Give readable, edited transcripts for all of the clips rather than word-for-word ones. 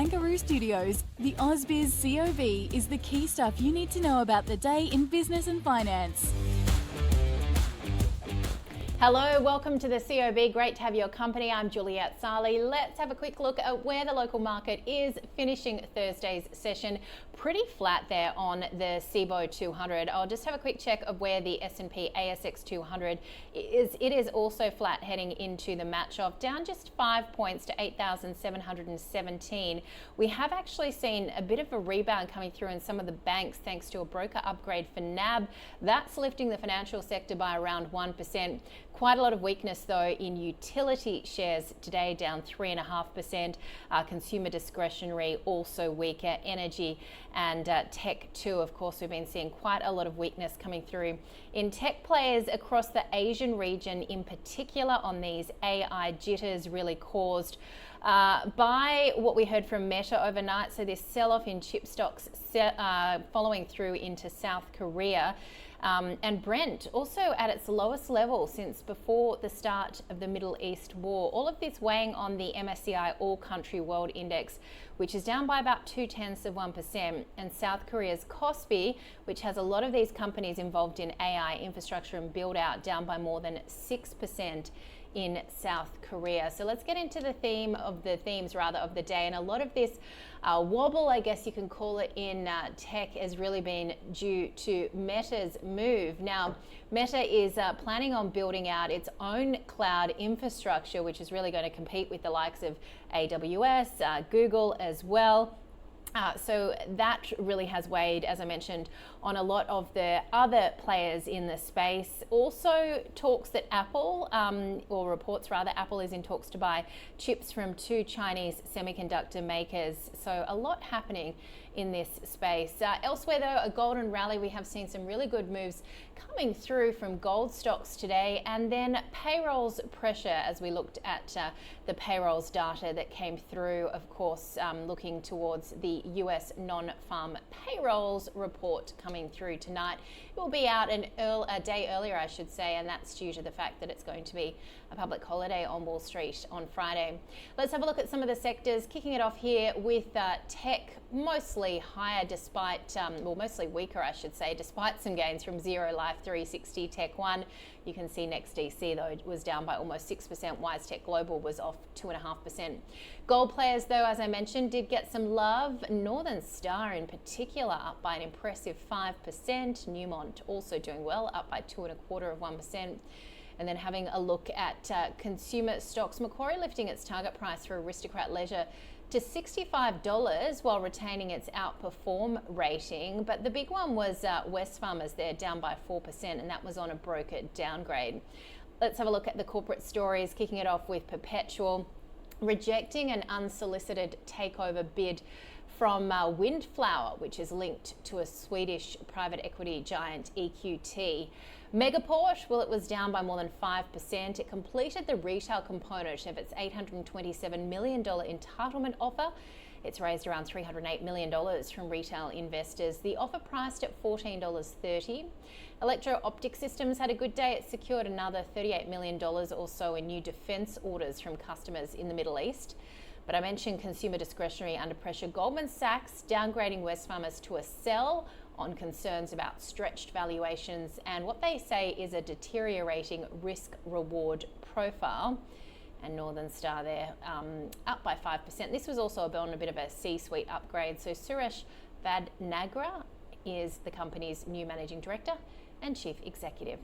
Kangaroo Studios, the AusBiz COB is the key stuff you need to know about the day in business and finance. Hello, welcome to the COB. Great to have your company. I'm Juliette Sarli. Let's have a quick look at where the local market is finishing Thursday's session. Pretty flat there on the CBO 200. I'll just have a quick check of where the S&P ASX 200 is. It is also flat heading into the match off, down just 5 points to 8,717. We have actually seen a bit of a rebound coming through in some of the banks thanks to a broker upgrade for NAB. That's lifting the financial sector by around 1%. Quite a lot of weakness though in utility shares today, down 3.5%. Consumer discretionary also weaker. Energy and tech too. Of course, we've been seeing quite a lot of weakness coming through in tech players across the Asian region, in particular on these AI jitters really caused by what we heard from Meta overnight. So this sell-off in chip stocks following through into South Korea. And Brent also at its lowest level since before the start of the Middle East war. All of this weighing on the MSCI All Country World Index, which is down by about 0.2%. And South Korea's KOSPI, which has a lot of these companies involved in AI infrastructure and build out, down by more than 6% in South Korea. So let's get into the themes of the day. And a lot of this wobble, I guess you can call it, in tech has really been due to Meta's move. Now, Meta is planning on building out its own cloud infrastructure, which is really going to compete with the likes of AWS, Google as well. So that really has weighed, as I mentioned, on a lot of the other players in the space. Also talks that Apple, or reports rather, Apple is in talks to buy chips from 2 Chinese semiconductor makers. So a lot happening in this space. Elsewhere though, a golden rally. We have seen some really good moves coming through from gold stocks today, and then payrolls pressure as we looked at the payrolls data that came through, of course, looking towards the US non-farm payrolls report coming through tonight. It will be out a day earlier, I should say, and that's due to the fact that it's going to be a public holiday on Wall Street on Friday. Let's have a look at some of the sectors, kicking it off here with tech, mostly higher despite, mostly weaker, I should say, despite some gains from Zero Life 360, Tech One. You can see NextDC though was down by almost 6%. WiseTech Global was off 2.5%. Gold players though, as I mentioned, did get some love. Northern Star in particular up by an impressive 5%. Newmont also doing well, up by 2.25%. And then having a look at consumer stocks, Macquarie lifting its target price for Aristocrat Leisure to $65 while retaining its outperform rating. But the big one was Wesfarmers there, down by 4%, and that was on a broker downgrade. Let's have a look at the corporate stories, kicking it off with Perpetual rejecting an unsolicited takeover bid from Windflower, which is linked to a Swedish private equity giant EQT. Megaport, well, it was down by more than 5%. It completed the retail component of its $827 million entitlement offer. It's raised around $308 million from retail investors. The offer priced at $14.30. Electro-Optic Systems had a good day. It secured another $38 million or so in new defence orders from customers in the Middle East. But I mentioned consumer discretionary under pressure. Goldman Sachs downgrading Wesfarmers to a sell on concerns about stretched valuations and what they say is a deteriorating risk-reward profile. And Northern Star there up by 5%. This was also on a bit of a C-suite upgrade. So Suresh Vadnagra is the company's new managing director and chief executive.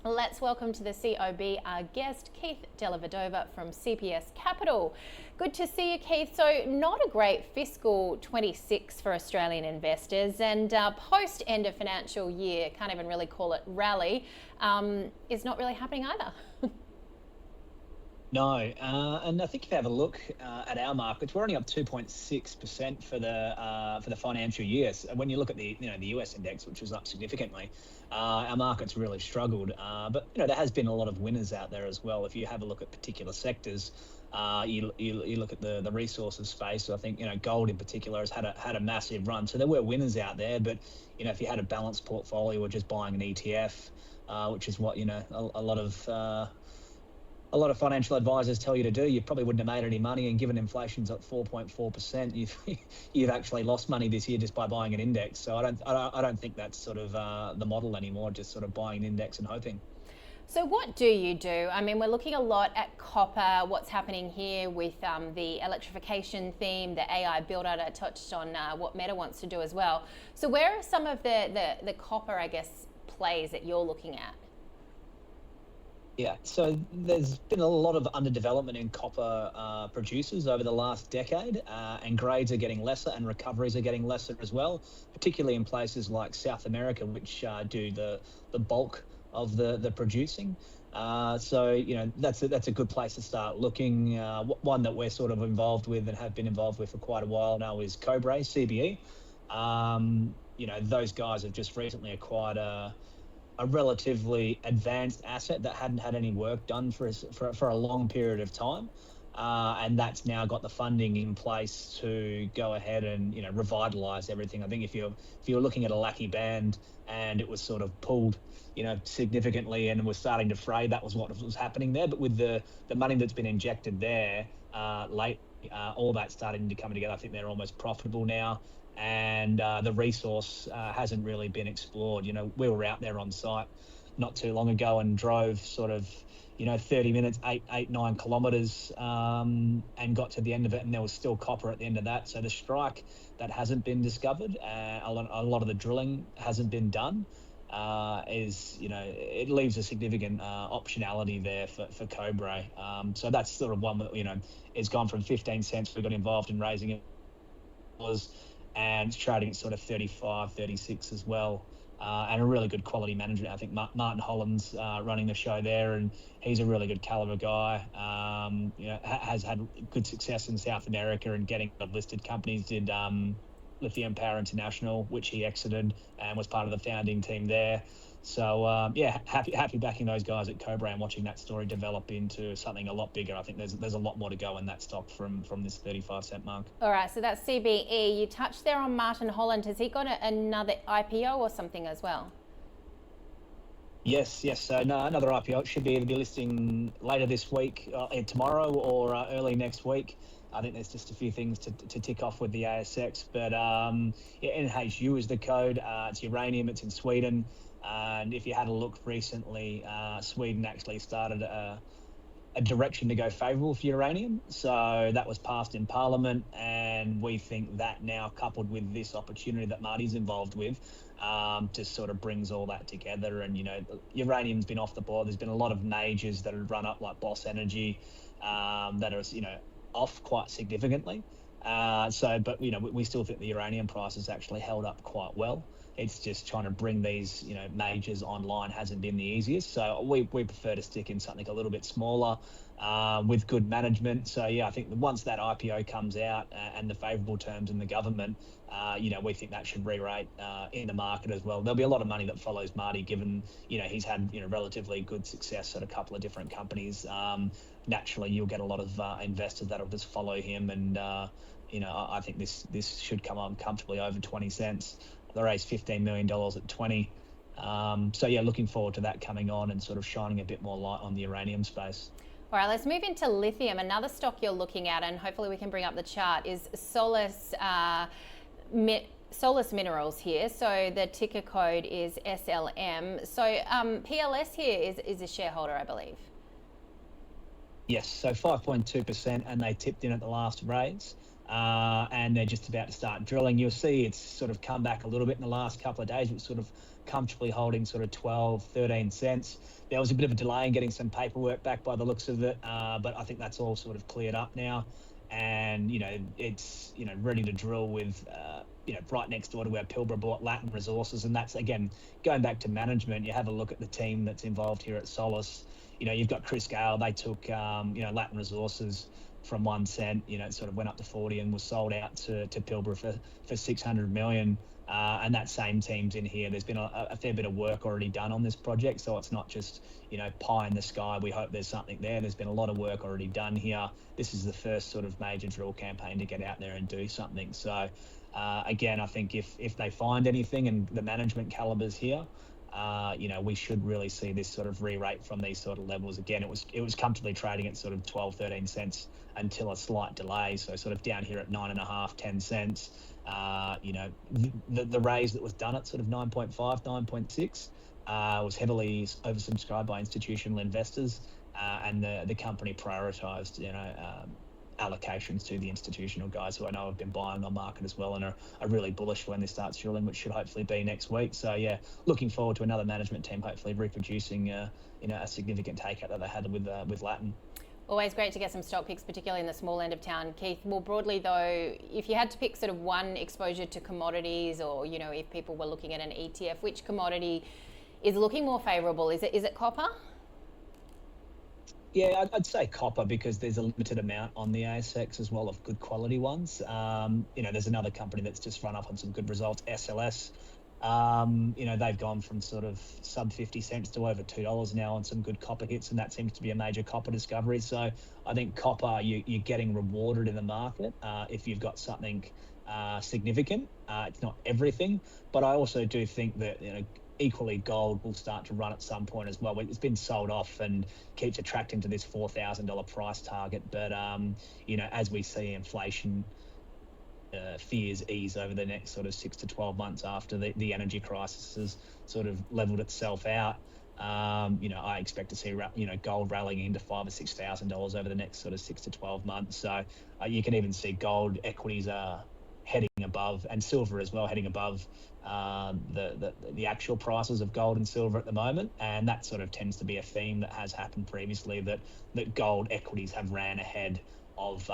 Let's welcome to the COB our guest, Keith Delavedova from CPS Capital. Good to see you, Keith. So not a great fiscal 26 for Australian investors, and post end of financial year, can't even really call it rally, is not really happening either. No, and I think if you have a look at our markets, we're only up 2.6% for the financial year. So when you look at the US index, which was up significantly, our markets really struggled. But there has been a lot of winners out there as well. If you have a look at particular sectors, you look at the resources space. So I think gold in particular has had a massive run. So there were winners out there, but if you had a balanced portfolio or just buying an ETF, which is what a lot of a lot of financial advisors tell you to do, you probably wouldn't have made any money. And given inflation's at 4.4%, you've actually lost money this year just by buying an index. So I don't think that's sort of the model anymore. Just sort of buying an index and hoping. So what do you do? I mean, we're looking a lot at copper, what's happening here with the electrification theme, the AI build-out. I touched on what Meta wants to do as well. So where are some of the copper, I guess, plays that you're looking at? Yeah, so there's been a lot of underdevelopment in copper producers over the last decade, and grades are getting lesser and recoveries are getting lesser as well, particularly in places like South America, which do the bulk of the producing. So, you know, that's a good place to start looking. One that we're sort of involved with and have been involved with for quite a while now is COB, CBE. You know, those guys have just recently acquired a relatively advanced asset that hadn't had any work done for a long period of time. And that's now got the funding in place to go ahead and, you know, revitalise everything. I think if you're looking at a lucky band and it was sort of pulled, you know, significantly and was starting to fray, that was what was happening there. But with the money that's been injected there late, all that's starting to come together. I think they're almost profitable now. And the resource hasn't really been explored. You know, we were out there on site not too long ago and drove sort of, you know, 30 minutes, 9 kilometres, and got to the end of it, and there was still copper at the end of that. So the strike that hasn't been discovered, a lot of the drilling hasn't been done, is, you know, it leaves a significant optionality there for Cobra. So that's sort of one that, you know, it's gone from 15 cents. We got involved in raising it, and it's trading at sort of 35, 36 as well. And a really good quality management. I think Martin Holland's running the show there, and he's a really good caliber guy. You know, has had good success in South America and getting listed companies. Did Lithium Power International, which he exited and was part of the founding team there. So yeah, happy backing those guys at Cobra and watching that story develop into something a lot bigger. I think there's a lot more to go in that stock from this 35-cent mark. All right, so that's CBE. You touched there on Martin Holland. Has he got another IPO or something as well? Yes. So no, another IPO. It should be listing later this week, tomorrow, or early next week. I think there's just a few things to tick off with the ASX, but yeah, NHU is the code. It's uranium. It's in Sweden. And if you had a look recently, Sweden actually started a direction to go favourable for uranium. So that was passed in Parliament, and we think that now, coupled with this opportunity that Marty's involved with, just sort of brings all that together. And, you know, uranium's been off the board. There's been a lot of majors that have run up, like Boss Energy, that are, you know, off quite significantly. But, you know, we still think the uranium price has actually held up quite well. It's just trying to bring these, you know, majors online hasn't been the easiest. So we prefer to stick in something a little bit smaller, with good management. So yeah, I think once that IPO comes out and the favourable terms in the government, you know, we think that should re-rate in the market as well. There'll be a lot of money that follows Marty, given, you know, he's had, you know, relatively good success at a couple of different companies. Naturally, you'll get a lot of investors that'll just follow him, and you know, I think this should come on comfortably over 20 cents. They raised $15 million at 20. So yeah, looking forward to that coming on and sort of shining a bit more light on the uranium space. All right, let's move into lithium. Another stock you're looking at, and hopefully we can bring up the chart, is Solus Minerals here. So the ticker code is SLM. So PLS here is a shareholder, I believe. Yes, so 5.2%, and they tipped in at the last raise. And they're just about to start drilling. You'll see it's sort of come back a little bit in the last couple of days. It's sort of comfortably holding sort of 12, 13 cents. There was a bit of a delay in getting some paperwork back by the looks of it, but I think that's all sort of cleared up now. And, you know, it's, you know, ready to drill with, you know, right next door to where Pilbara bought Latin Resources. And that's, again, going back to management, you have a look at the team that's involved here at Solus. You know, you've got Chris Gale. They took, you know, Latin Resources from 1 cent, you know, it sort of went up to 40 and was sold out to Pilbara for 600 million. And that same team's in here. There's been a fair bit of work already done on this project, so it's not just, you know, pie in the sky. We hope there's something there. There's been a lot of work already done here. This is the first sort of major drill campaign to get out there and do something. So again, I think if they find anything and the management calibers here, we should really see this sort of re-rate from these sort of levels. Again, it was comfortably trading at sort of 12, 13 cents until a slight delay. So sort of down here at 9.5, 10 cents. The raise that was done at sort of 9.5, 9.6 was heavily oversubscribed by institutional investors, and the company prioritised, allocations to the institutional guys who I know have been buying on market as well and are really bullish when this starts fueling, which should hopefully be next week. So yeah, looking forward to another management team hopefully reproducing a significant takeout that they had with Latin. Always great to get some stock picks, particularly in the small end of town. Keith, more broadly though, if you had to pick sort of one exposure to commodities, or if people were looking at an ETF, which commodity is looking more favourable? Is it copper? Yeah, I'd say copper, because there's a limited amount on the ASX as well of good quality ones. There's another company that's just run up on some good results, SLS. They've gone from sort of sub 50 cents to over $2 now on some good copper hits, and that seems to be a major copper discovery. So I think copper, you're getting rewarded in the market if you've got something significant. It's not everything, but I also do think that, equally gold will start to run at some point as well. It's been sold off and keeps attracting to this $4,000 price target. But, as we see inflation fears ease over the next sort of 6 to 12 months after the energy crisis has sort of leveled itself out, I expect to see, gold rallying into $5,000 or $6,000 over the next sort of 6 to 12 months. So you can even see gold equities are heading above, and silver as well, heading above the actual prices of gold and silver at the moment. And that sort of tends to be a theme that has happened previously, that gold equities have ran ahead of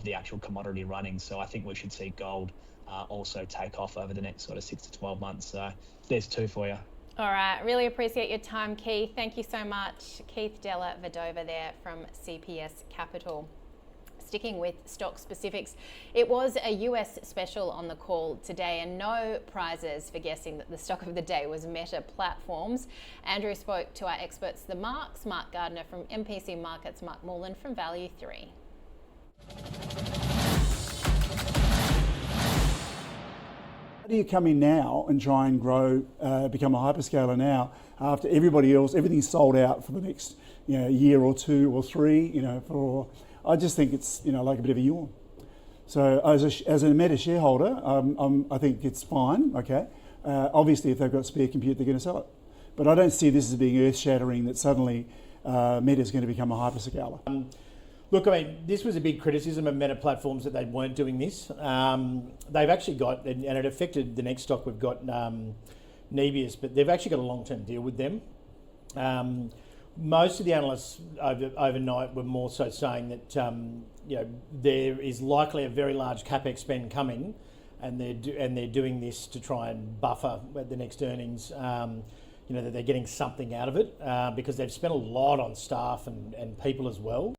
the actual commodity running. So I think we should see gold also take off over the next sort of 6 to 12 months. So there's two for you. All right, really appreciate your time, Keith. Thank you so much. Keith Della Vedova there from CPS Capital. Sticking with stock specifics, it was a US special on the call today, and no prizes for guessing that the stock of the day was Meta Platforms. Andrew spoke to our experts, the Marks, Mark Gardner from MPC Markets, Mark Moreland from Value 3. How do you come in now and try and grow, become a hyperscaler now, after everybody else, everything's sold out for the next year or two or three, I just think it's like a bit of a yawn. So as a Meta shareholder, I think it's fine. Okay, obviously if they've got spare compute, they're going to sell it. But I don't see this as being earth-shattering that suddenly Meta is going to become a hyperscaler. Look, I mean, this was a big criticism of Meta Platforms that they weren't doing this. They've actually got, and it affected the next stock we've got, Nebius, but they've actually got a long-term deal with them. Most of the analysts overnight were more so saying that there is likely a very large capex spend coming, and they're doing this to try and buffer at the next earnings. That they're getting something out of it because they've spent a lot on staff and people as well.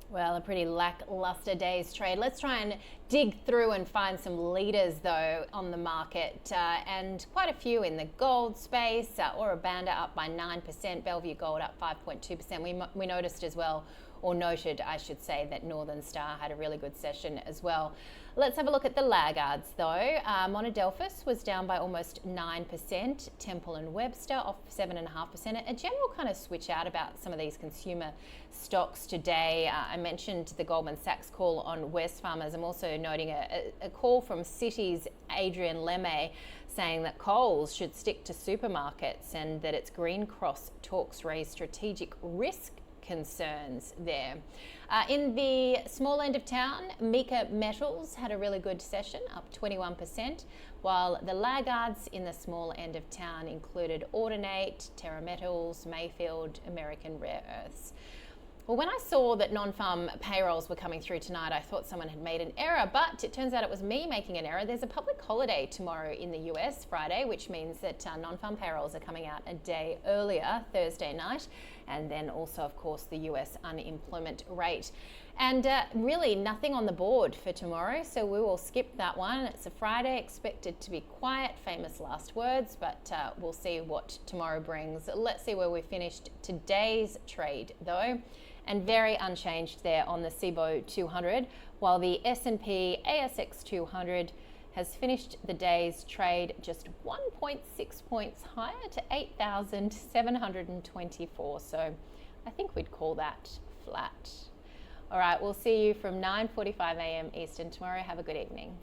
Well, a pretty lackluster day's trade. Let's try and dig through and find some leaders, though, on the market, and quite a few in the gold space. Ora Banda up by 9%, Bellevue Gold up 5.2%. We noticed as well, or noted, I should say, that Northern Star had a really good session as well. Let's have a look at the laggards, though. Monadelphous was down by almost 9%. Temple and Webster off 7.5%. A general kind of switch out about some of these consumer stocks today. I mentioned the Goldman Sachs call on Wesfarmers. I'm also noting a call from Citi's Adrian Lemme saying that Coles should stick to supermarkets and that its Green Cross talks raise strategic risk concerns there. In the small end of town, Mika Metals had a really good session, up 21%, while the laggards in the small end of town included Audinate, Terra Metals, Mayfield, American Rare Earths. Well, when I saw that non-farm payrolls were coming through tonight, I thought someone had made an error, but it turns out it was me making an error. There's a public holiday tomorrow in the US, Friday, which means that non-farm payrolls are coming out a day earlier, Thursday night. and then also, of course, the US unemployment rate. And really nothing on the board for tomorrow, so we will skip that one. It's a Friday, expected to be quiet, famous last words, but we'll see what tomorrow brings. Let's see where we finished today's trade though, and very unchanged there on the CIBO 200, while the S&P ASX 200 has finished the day's trade just 1.6 points higher to 8,724. So I think we'd call that flat. All right, we'll see you from 9:45 a.m. Eastern tomorrow. Have a good evening.